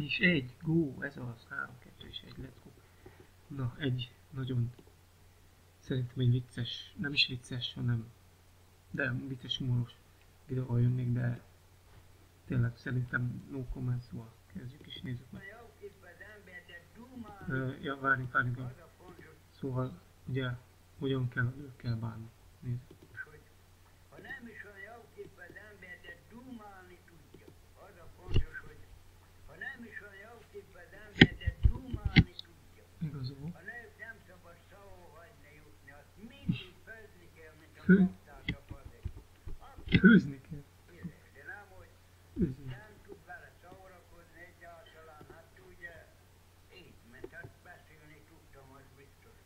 És egy, go, ez az, 3, 2 és 1, let's go. Na, egy nagyon, szerintem egy vicces, nem is vicces, hanem, de vicces humoros videóval jönnék, de tényleg szerintem no comment, szóval kezdjük is, nézzük meg. Ja, várjunk. Szóval, ugye, hogyan kell a nőkkel bánni, nézzük. Ha nem is olyan jó kép az ember, de dumálni tudja. Az a fontos, hogy ha nem is olyan jó kép az ember, de dumálni tudja. Igazol. A nők nem szabad szavó hagyni jutni, azt mindig főzni kell, mint a kaptás a fazék. Főzni kell? De nem, hogy nem tud vele szórakozni egyáltalán, hát ugye így, mert hát beszélni tudtam, az biztos.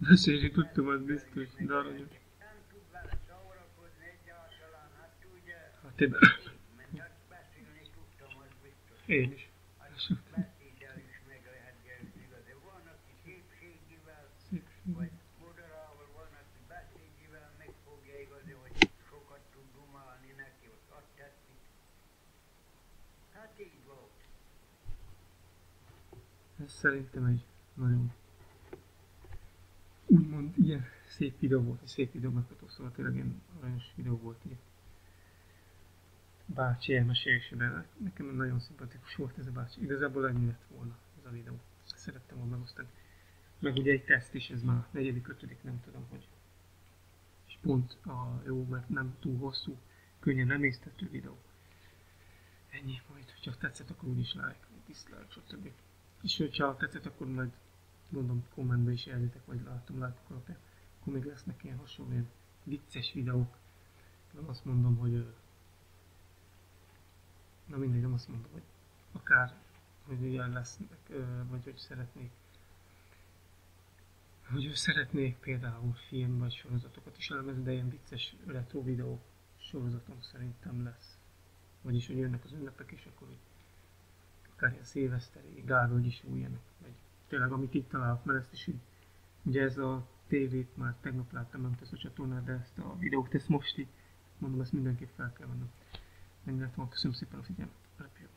Beszélni tudtam, az biztos, de aranyos. Nem tud vele szórakozni egyáltalán, hát ugye Hát én... mert hát beszélni tudtam, az biztos. Én is. Beszéddel is meg lehet győzni, de van, aki szépségével, vagy modorával, van, aki beszédjével megfogja igazi, hogy sokat tud dumálni neki, hogy azt tetszik. Hát így volt. Ez szerintem egy nagyon úgymond ilyen szép videó volt, egy szép videó megható, szóval tényleg ilyen aranyos videó volt így. Bácsi elmesélésében, nekem nagyon szimpatikus volt ez a bácsi, igazából ennyi lett volna ez a videó, szerettem volna megosztani. Meg ugye egy teszt is, ez már 4., 5., nem tudom hogy. És pont jó, mert nem túl hosszú, könnyen emészthető videó. Ennyi, majd hogyha tetszett, akkor úgyis like, dislike, stb. És hogyha tetszett, akkor majd gondolom kommentbe is jelzitek, vagy látom like-ok alapján. Akkor még lesznek ilyen hasonló, ilyen vicces videók. Nem azt mondom, hogy na mindegy, nem azt mondom, hogy akár, hogy ilyen lesznek, vagy hogy szeretnék például film vagy sorozatokat is elemezni, de ilyen vicces retro videó sorozatom szerintem lesz. Vagyis, hogy jönnek az ünnepek, és akkor akár ilyen szilveszteri, Gárdony is ilyenek, vagy tényleg amit itt találok, mert ezt is így, ugye ez a tévét már tegnap láttam, nem tesz a csatornát, de ezt a videót, ezt most így, mondom, ezt mindenképp fel kell vennem. Ennyi lett volna, köszönöm szépen a figyelmet, repjön!